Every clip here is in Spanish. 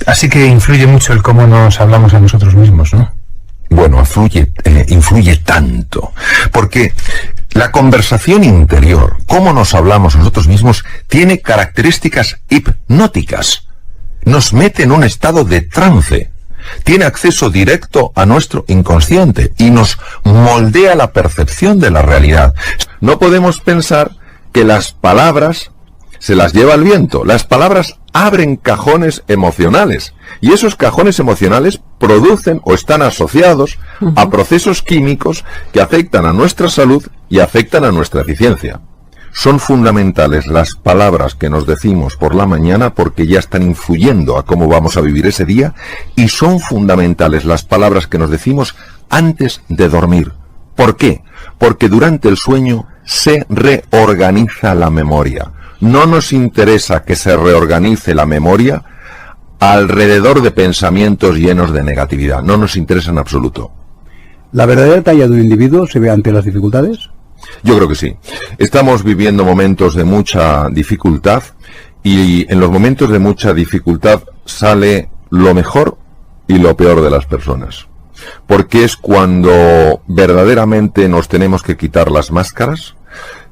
Así que influye mucho el cómo nos hablamos a nosotros mismos, ¿no? Bueno, influye tanto, porque la conversación interior, cómo nos hablamos nosotros mismos, tiene características hipnóticas. Nos mete en un estado de trance, tiene acceso directo a nuestro inconsciente y nos moldea la percepción de la realidad. No podemos pensar que las palabras se las lleva el viento. Las palabras abren cajones emocionales y esos cajones emocionales producen o están asociados a procesos químicos que afectan a nuestra salud y afectan a nuestra eficiencia. Son fundamentales las palabras que nos decimos por la mañana porque ya están influyendo a cómo vamos a vivir ese día, y son fundamentales las palabras que nos decimos antes de dormir. ¿Por qué? Porque durante el sueño se reorganiza la memoria. No nos interesa que se reorganice la memoria alrededor de pensamientos llenos de negatividad. No nos interesa en absoluto. ¿La verdadera talla de un individuo se ve ante las dificultades? Yo creo que sí. Estamos viviendo momentos de mucha dificultad y en los momentos de mucha dificultad sale lo mejor y lo peor de las personas. Porque es cuando verdaderamente nos tenemos que quitar las máscaras,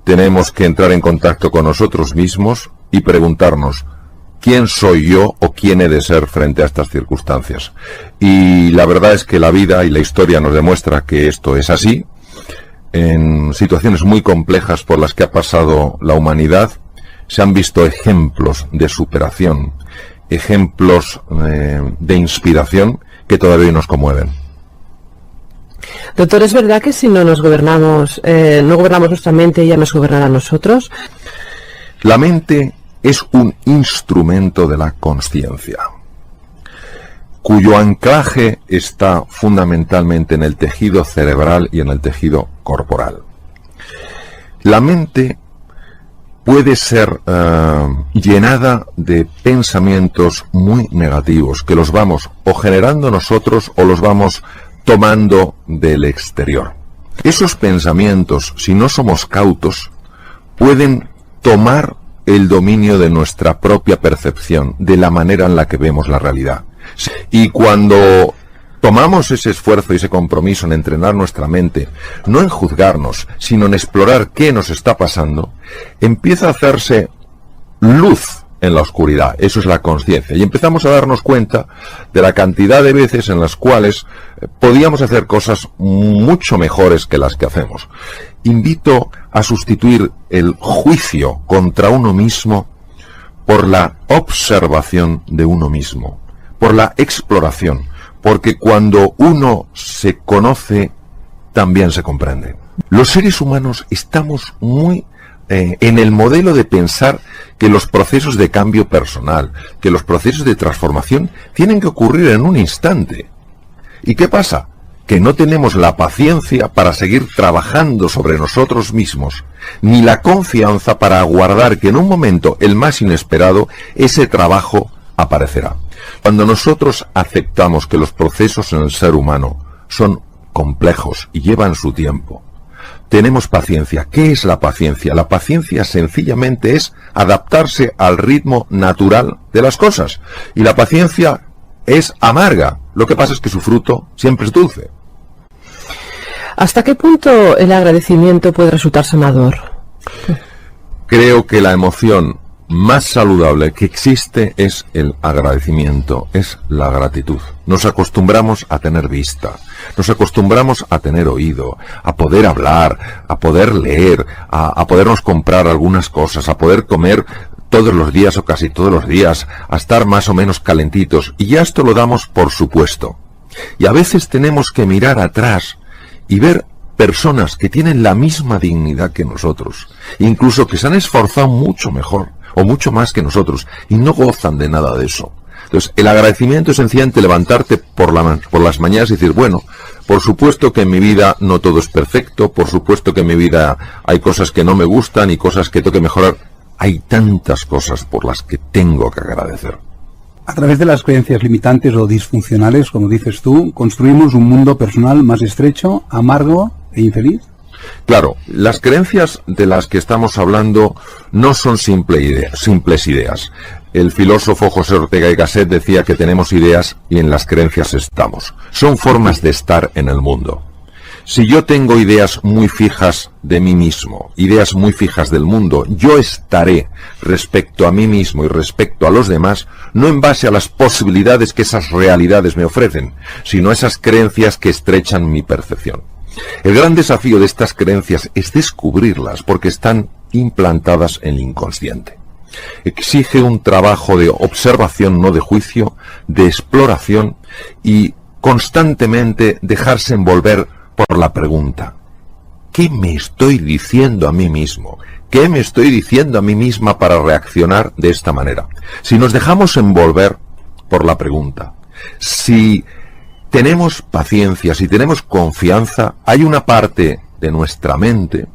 tenemos que entrar en contacto con nosotros mismos y preguntarnos ¿quién soy yo o quién he de ser frente a estas circunstancias? Y la verdad es que la vida y la historia nos demuestra que esto es así. En situaciones muy complejas por las que ha pasado la humanidad, se han visto ejemplos de superación, ejemplos de inspiración que todavía nos conmueven. Doctor, ¿es verdad que si no nos gobernamos, no gobernamos nuestra mente, ella nos gobernará a nosotros? La mente es un instrumento de la consciencia, cuyo anclaje está fundamentalmente en el tejido cerebral y en el tejido corporal. La mente puede ser llenada de pensamientos muy negativos, que los vamos o generando nosotros o los vamos tomando del exterior. Esos pensamientos, si no somos cautos, pueden tomar el dominio de nuestra propia percepción, de la manera en la que vemos la realidad. Y cuando tomamos ese esfuerzo y ese compromiso en entrenar nuestra mente, no en juzgarnos, sino en explorar qué nos está pasando, empieza a hacerse luz en la oscuridad. Eso es la conciencia. Y empezamos a darnos cuenta de la cantidad de veces en las cuales podíamos hacer cosas mucho mejores que las que hacemos. Invito a sustituir el juicio contra uno mismo por la observación de uno mismo, por la exploración, porque cuando uno se conoce, también se comprende. Los seres humanos estamos muy en el modelo de pensar que los procesos de cambio personal, que los procesos de transformación tienen que ocurrir en un instante. ¿Y qué pasa? Que no tenemos la paciencia para seguir trabajando sobre nosotros mismos, ni la confianza para aguardar que en un momento, el más inesperado, ese trabajo aparecerá. Cuando nosotros aceptamos que los procesos en el ser humano son complejos y llevan su tiempo, tenemos paciencia. ¿Qué es la paciencia? La paciencia sencillamente es adaptarse al ritmo natural de las cosas. Y la paciencia es amarga. Lo que pasa es que su fruto siempre es dulce. ¿Hasta qué punto el agradecimiento puede resultar sanador? Creo que la emoción más saludable que existe es el agradecimiento, es la gratitud. Nos acostumbramos a tener vista, nos acostumbramos a tener oído, a poder hablar, a poder leer, a podernos comprar algunas cosas, a poder comer todos los días o casi todos los días, a estar más o menos calentitos, y ya esto lo damos por supuesto. Y a veces tenemos que mirar atrás y ver personas que tienen la misma dignidad que nosotros, incluso que se han esforzado mucho mejor o mucho más que nosotros, y no gozan de nada de eso. Entonces, el agradecimiento es sencillamente levantarte por las mañanas y decir, bueno, por supuesto que en mi vida no todo es perfecto, por supuesto que en mi vida hay cosas que no me gustan y cosas que tengo que mejorar. Hay tantas cosas por las que tengo que agradecer. A través de las creencias limitantes o disfuncionales, como dices tú, construimos un mundo personal más estrecho, amargo e infeliz. Claro, las creencias de las que estamos hablando no son simples ideas. El filósofo José Ortega y Gasset decía que tenemos ideas y en las creencias estamos. Son formas de estar en el mundo. Si yo tengo ideas muy fijas de mí mismo, ideas muy fijas del mundo, yo estaré respecto a mí mismo y respecto a los demás, no en base a las posibilidades que esas realidades me ofrecen, sino a esas creencias que estrechan mi percepción. El gran desafío de estas creencias es descubrirlas porque están implantadas en el inconsciente. Exige un trabajo de observación, no de juicio, de exploración y constantemente dejarse envolver por la pregunta: ¿qué me estoy diciendo a mí mismo? ¿Qué me estoy diciendo a mí misma para reaccionar de esta manera? Si nos dejamos envolver por la pregunta, si tenemos paciencia, si tenemos confianza, hay una parte de nuestra mente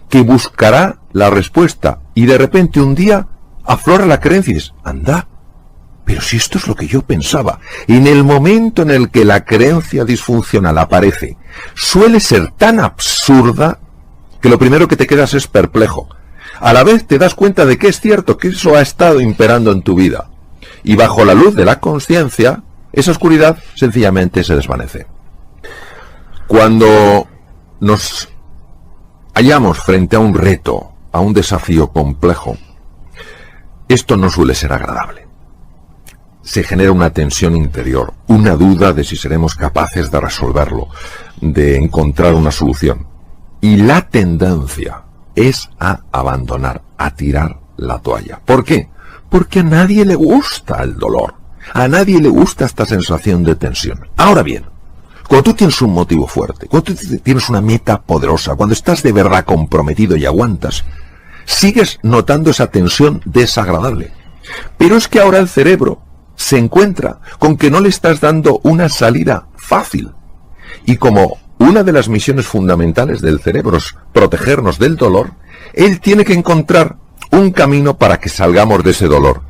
que buscará la respuesta y de repente un día aflora la creencia y dices: anda, pero si esto es lo que yo pensaba. En el momento en el que la creencia disfuncional aparece, suele ser tan absurda que lo primero que te quedas es perplejo. A la vez te das cuenta de que es cierto, que eso ha estado imperando en tu vida. Y bajo la luz de la conciencia, esa oscuridad sencillamente se desvanece. Cuando nos hallamos frente a un reto, a un desafío complejo, esto no suele ser agradable. Se genera una tensión interior, una duda de si seremos capaces de resolverlo, de encontrar una solución. Y la tendencia es a abandonar, a tirar la toalla. ¿Por qué? Porque a nadie le gusta el dolor. A nadie le gusta esta sensación de tensión. Ahora bien, cuando tú tienes un motivo fuerte, cuando tú tienes una meta poderosa, cuando estás de verdad comprometido y aguantas, sigues notando esa tensión desagradable. Pero es que ahora el cerebro se encuentra con que no le estás dando una salida fácil. Y como una de las misiones fundamentales del cerebro es protegernos del dolor, él tiene que encontrar un camino para que salgamos de ese dolor.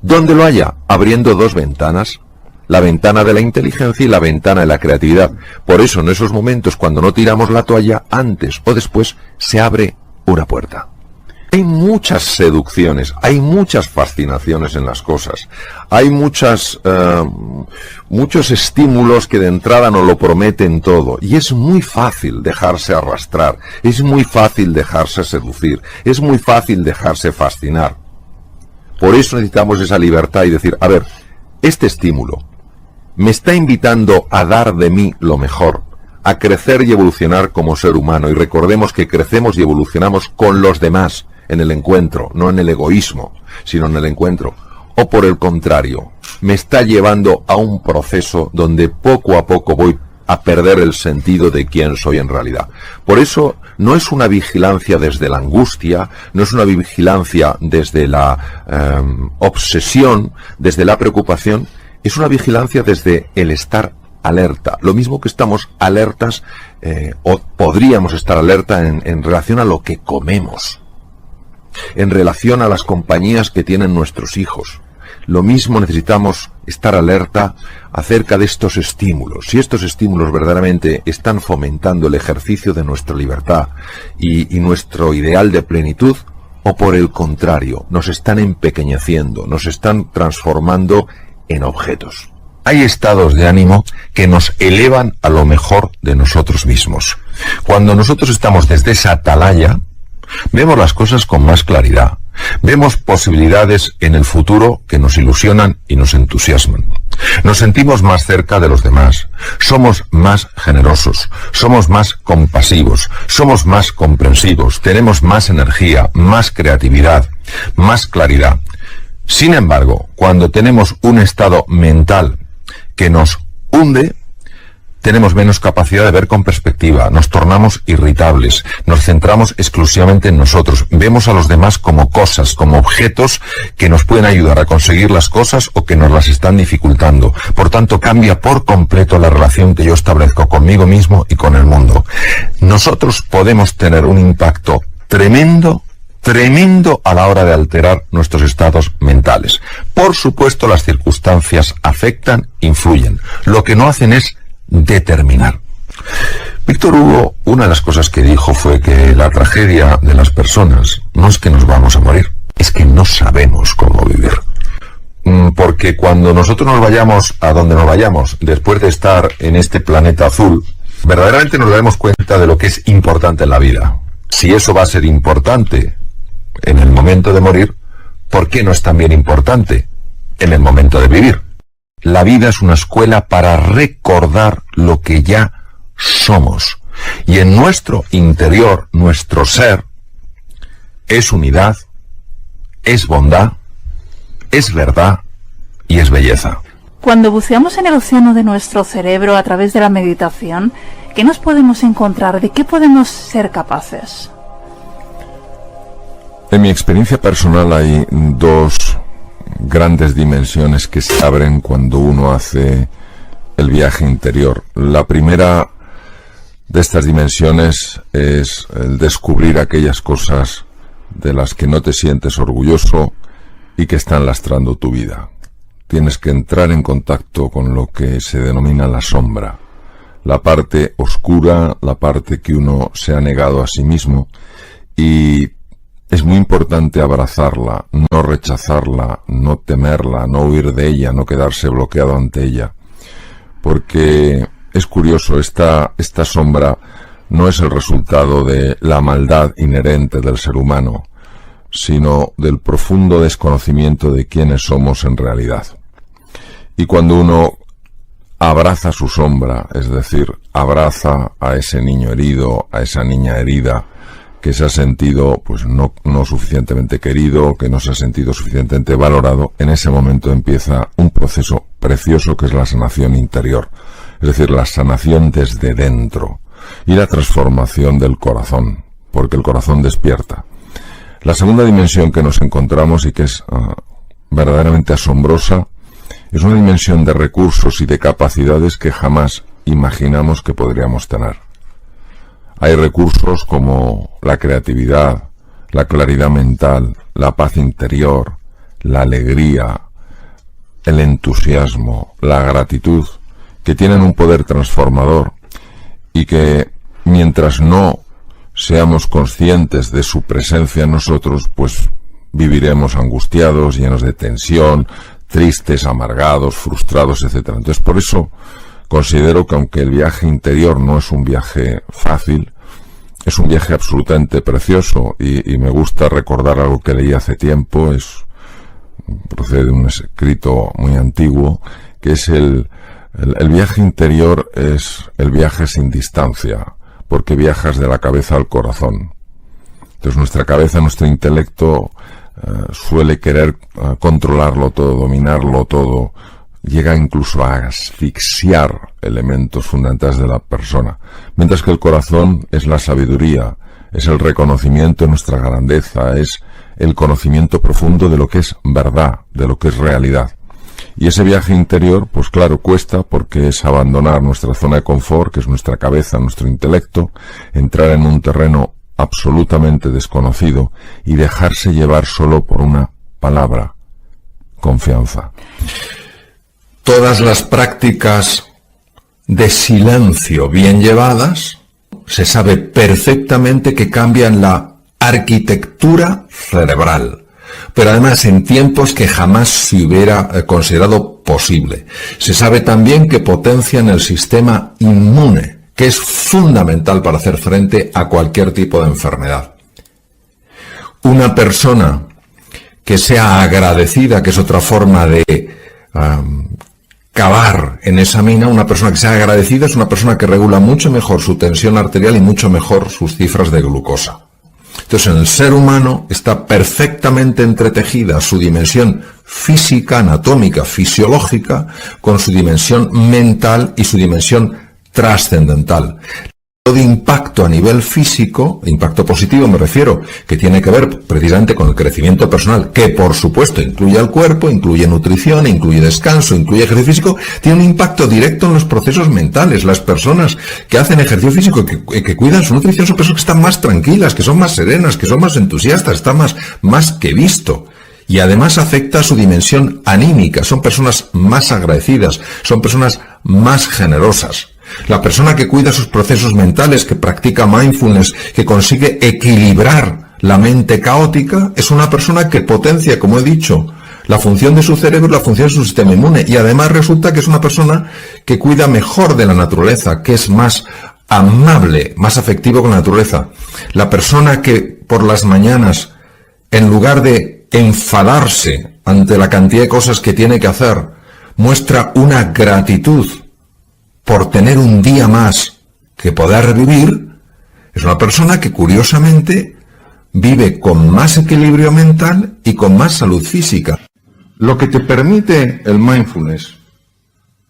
¿Dónde lo haya? Abriendo dos ventanas. La ventana de la inteligencia y la ventana de la creatividad. Por eso en esos momentos cuando no tiramos la toalla, antes o después se abre una puerta. Hay muchas seducciones, hay muchas fascinaciones en las cosas, hay muchos estímulos que de entrada nos lo prometen todo, y es muy fácil dejarse arrastrar, es muy fácil dejarse seducir, es muy fácil dejarse fascinar. Por eso necesitamos esa libertad y decir: a ver, este estímulo me está invitando a dar de mí lo mejor, a crecer y evolucionar como ser humano, y recordemos que crecemos y evolucionamos con los demás, en el encuentro, no en el egoísmo, sino en el encuentro. O por el contrario, me está llevando a un proceso donde poco a poco voy a perder el sentido de quién soy en realidad. Por eso no es una vigilancia desde la angustia, no es una vigilancia desde la obsesión, desde la preocupación, es una vigilancia desde el estar alerta. Lo mismo que estamos alertas, o podríamos estar alerta en relación a lo que comemos, en relación a las compañías que tienen nuestros hijos. Lo mismo necesitamos estar alerta acerca de estos estímulos. Si estos estímulos verdaderamente están fomentando el ejercicio de nuestra libertad y nuestro ideal de plenitud, o por el contrario, nos están empequeñeciendo, nos están transformando en objetos. Hay estados de ánimo que nos elevan a lo mejor de nosotros mismos. Cuando nosotros estamos desde esa atalaya, vemos las cosas con más claridad. Vemos posibilidades en el futuro que nos ilusionan y nos entusiasman. Nos sentimos más cerca de los demás. Somos más generosos. Somos más compasivos. Somos más comprensivos. Tenemos más energía, más creatividad, más claridad. Sin embargo, cuando tenemos un estado mental que nos hunde, tenemos menos capacidad de ver con perspectiva, nos tornamos irritables, nos centramos exclusivamente en nosotros, vemos a los demás como cosas, como objetos que nos pueden ayudar a conseguir las cosas o que nos las están dificultando. Por tanto, cambia por completo la relación que yo establezco conmigo mismo y con el mundo. Nosotros podemos tener un impacto tremendo a la hora de alterar nuestros estados mentales. Por supuesto, las circunstancias afectan, influyen. Lo que no hacen es determinar. Víctor Hugo, una de las cosas que dijo fue que la tragedia de las personas no es que nos vamos a morir, es que no sabemos cómo vivir. Porque cuando nosotros nos vayamos a donde nos vayamos, después de estar en este planeta azul, verdaderamente nos daremos cuenta de lo que es importante en la vida. Si eso va a ser importante en el momento de morir, ¿por qué no es también importante en el momento de vivir? La vida es una escuela para recordar lo que ya somos. Y en nuestro interior, nuestro ser, es unidad, es bondad, es verdad y es belleza. Cuando buceamos en el océano de nuestro cerebro a través de la meditación, ¿qué nos podemos encontrar? ¿De qué podemos ser capaces? En mi experiencia personal hay dos grandes dimensiones que se abren cuando uno hace el viaje interior. La primera de estas dimensiones es el descubrir aquellas cosas de las que no te sientes orgulloso y que están lastrando tu vida. Tienes que entrar en contacto con lo que se denomina la sombra, la parte oscura, la parte que uno se ha negado a sí mismo, y es muy importante abrazarla, no rechazarla, no temerla, no huir de ella, no quedarse bloqueado ante ella, porque es curioso, esta sombra no es el resultado de la maldad inherente del ser humano, sino del profundo desconocimiento de quiénes somos en realidad. Y cuando uno abraza su sombra, es decir, abraza a ese niño herido, a esa niña herida, que se ha sentido pues no suficientemente querido, que no se ha sentido suficientemente valorado, en ese momento empieza un proceso precioso que es la sanación interior, es decir, la sanación desde dentro y la transformación del corazón, porque el corazón despierta. La segunda dimensión que nos encontramos y que es verdaderamente asombrosa es una dimensión de recursos y de capacidades que jamás imaginamos que podríamos tener. Hay recursos como la creatividad, la claridad mental, la paz interior, la alegría, el entusiasmo, la gratitud, que tienen un poder transformador y que mientras no seamos conscientes de su presencia en nosotros, pues viviremos angustiados, llenos de tensión, tristes, amargados, frustrados, etc. Entonces, por eso considero que aunque el viaje interior no es un viaje fácil, es un viaje absolutamente precioso y me gusta recordar algo que leí hace tiempo, procede de un escrito muy antiguo, que es el viaje interior es el viaje sin distancia, porque viajas de la cabeza al corazón. Entonces nuestra cabeza, nuestro intelecto suele querer controlarlo todo, dominarlo todo, llega incluso a asfixiar elementos fundamentales de la persona, mientras que el corazón es la sabiduría, es el reconocimiento de nuestra grandeza, es el conocimiento profundo de lo que es verdad, de lo que es realidad. Y ese viaje interior, pues claro, cuesta porque es abandonar nuestra zona de confort, que es nuestra cabeza, nuestro intelecto, entrar en un terreno absolutamente desconocido y dejarse llevar solo por una palabra: confianza. Todas las prácticas de silencio bien llevadas, se sabe perfectamente que cambian la arquitectura cerebral, pero además en tiempos que jamás se hubiera considerado posible. Se sabe también que potencian el sistema inmune, que es fundamental para hacer frente a cualquier tipo de enfermedad. Una persona que sea agradecida, que es otra forma de cavar en esa mina, una persona que sea agradecida es una persona que regula mucho mejor su tensión arterial y mucho mejor sus cifras de glucosa. Entonces, en el ser humano está perfectamente entretejida su dimensión física, anatómica, fisiológica, con su dimensión mental y su dimensión trascendental. De impacto a nivel físico, impacto positivo me refiero, que tiene que ver precisamente con el crecimiento personal, que por supuesto incluye al cuerpo, incluye nutrición, incluye descanso, incluye ejercicio físico, tiene un impacto directo en los procesos mentales. Las personas que hacen ejercicio físico, que cuidan su nutrición, son personas que están más tranquilas, que son más serenas, que son más entusiastas, está más que visto. Y además afecta a su dimensión anímica, son personas más agradecidas, son personas más generosas. La persona que cuida sus procesos mentales, que practica mindfulness, que consigue equilibrar la mente caótica, es una persona que potencia, como he dicho, La función de su cerebro es la función de su sistema inmune. Y además resulta que es una persona que cuida mejor de la naturaleza, que es más amable, más afectivo con la naturaleza. La persona que por las mañanas, en lugar de enfadarse ante la cantidad de cosas que tiene que hacer, muestra una gratitud por tener un día más que poder vivir, es una persona que curiosamente vive con más equilibrio mental y con más salud física. Lo que te permite el mindfulness,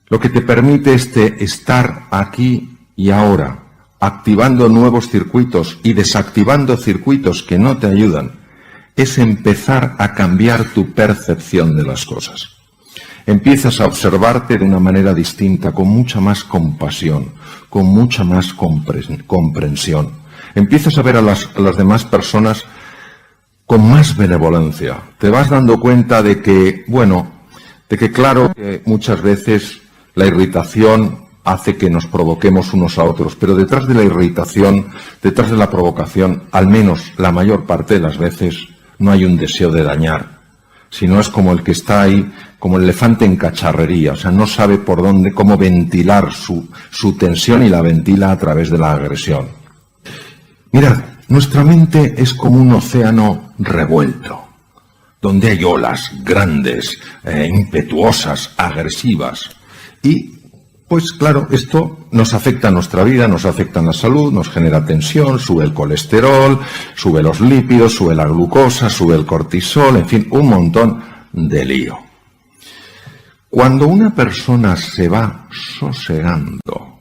lo que te permite estar aquí y ahora, activando nuevos circuitos y desactivando circuitos que no te ayudan, es empezar a cambiar tu percepción de las cosas. Empiezas a observarte de una manera distinta, con mucha más compasión, con mucha más comprensión. Empiezas a ver a las demás personas con más benevolencia. Te vas dando cuenta de que, claro, que muchas veces la irritación hace que nos provoquemos unos a otros, pero detrás de la irritación, detrás de la provocación, al menos la mayor parte de las veces, no hay un deseo de dañar, sino es como el que está ahí, como el elefante en cacharrería, o sea, no sabe por dónde, cómo ventilar su tensión y la ventila a través de la agresión. Mirad, nuestra mente es como un océano revuelto, donde hay olas grandes, impetuosas, agresivas. Y, pues claro, esto nos afecta a nuestra vida, nos afecta a la salud, nos genera tensión, sube el colesterol, sube los lípidos, sube la glucosa, sube el cortisol, en fin, un montón de lío. Cuando una persona se va sosegando,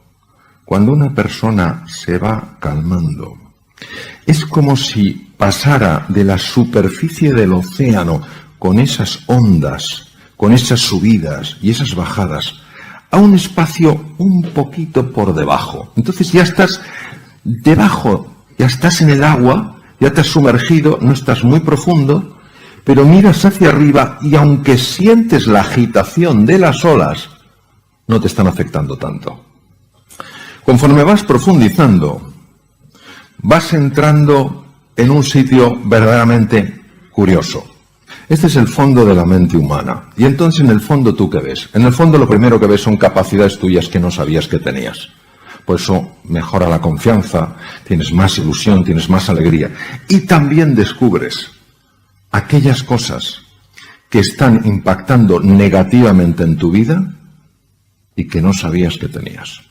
cuando una persona se va calmando, es como si pasara de la superficie del océano con esas ondas, con esas subidas y esas bajadas, a un espacio un poquito por debajo. Entonces ya estás debajo, ya estás en el agua, ya te has sumergido, no estás muy profundo, pero miras hacia arriba y aunque sientes la agitación de las olas, no te están afectando tanto. Conforme vas profundizando, vas entrando en un sitio verdaderamente curioso. Este es el fondo de la mente humana. Y entonces, en el fondo, ¿tú qué ves? En el fondo, lo primero que ves son capacidades tuyas que no sabías que tenías. Por eso mejora la confianza, tienes más ilusión, tienes más alegría. Y también descubres aquellas cosas que están impactando negativamente en tu vida y que no sabías que tenías.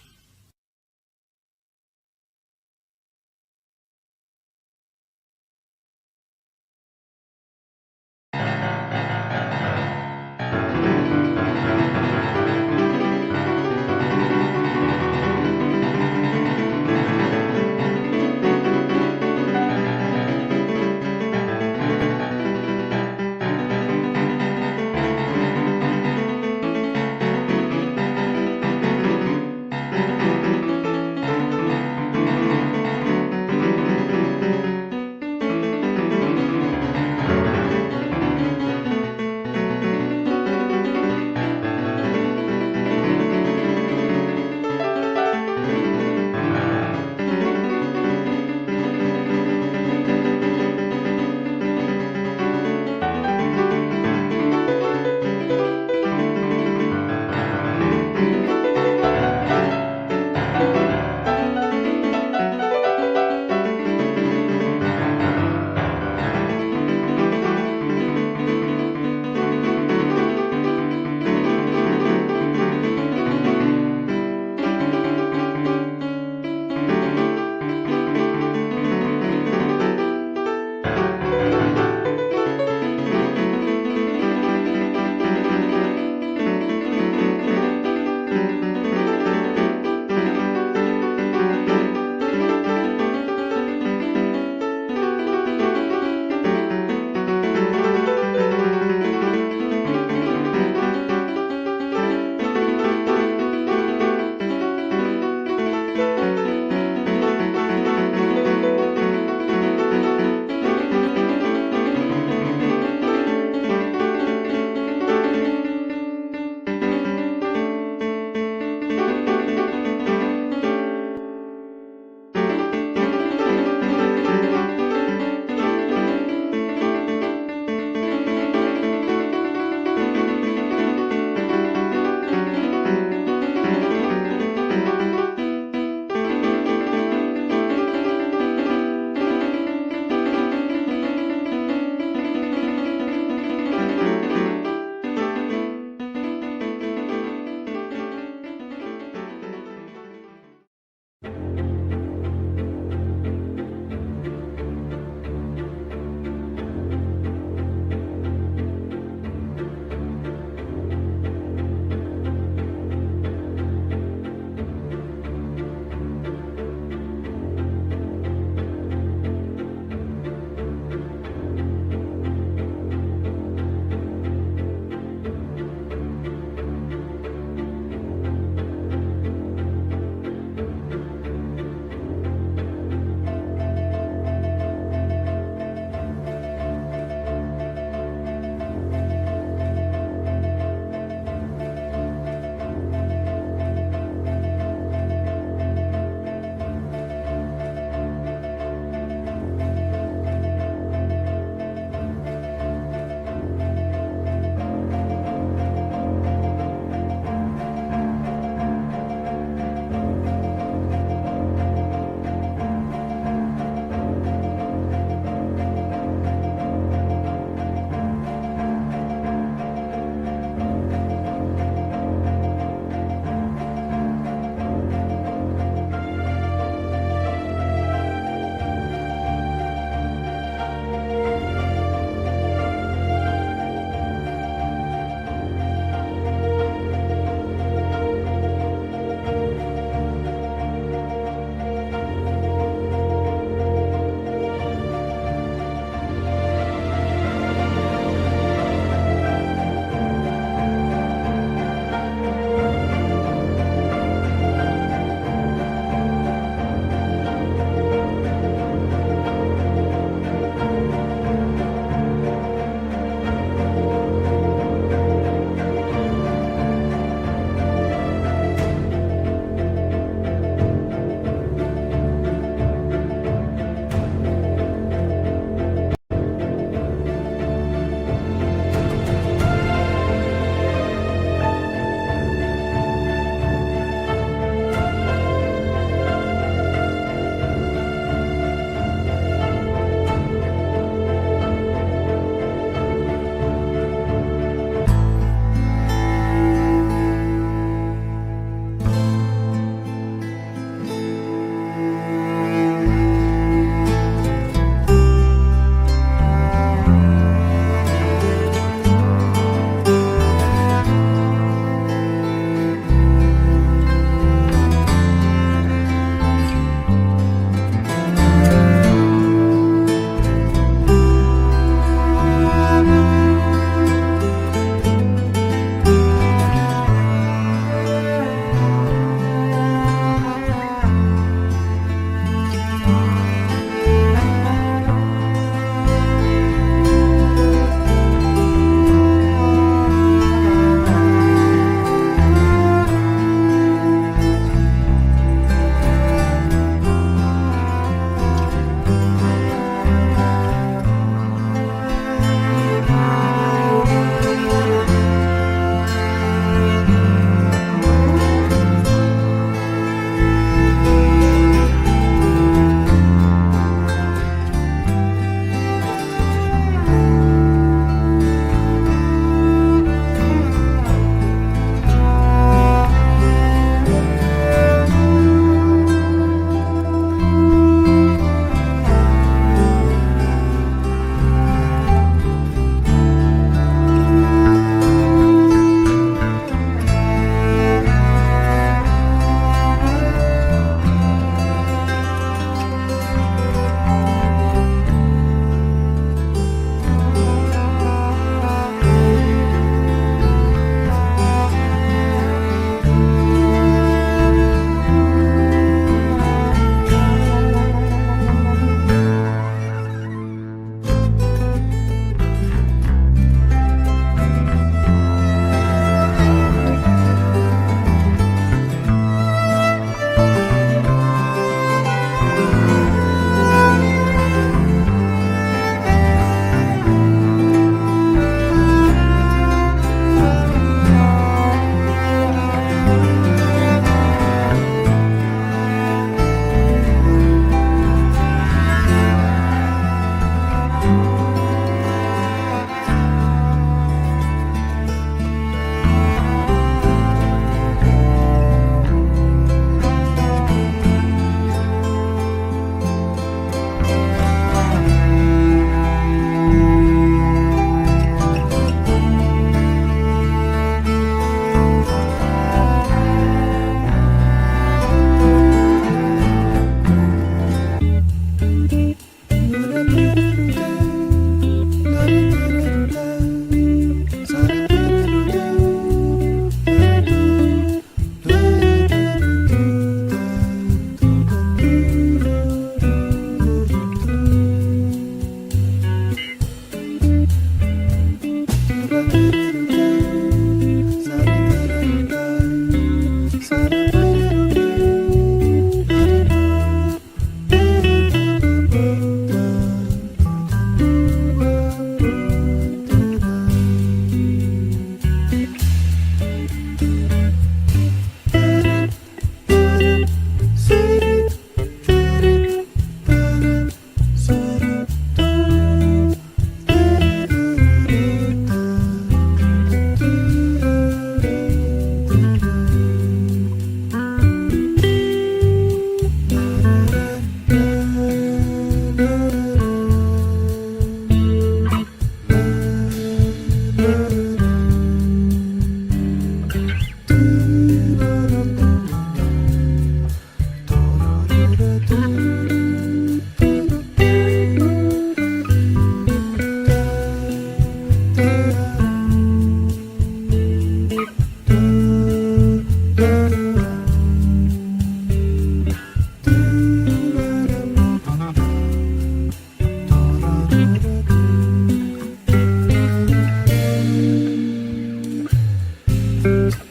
Adiós.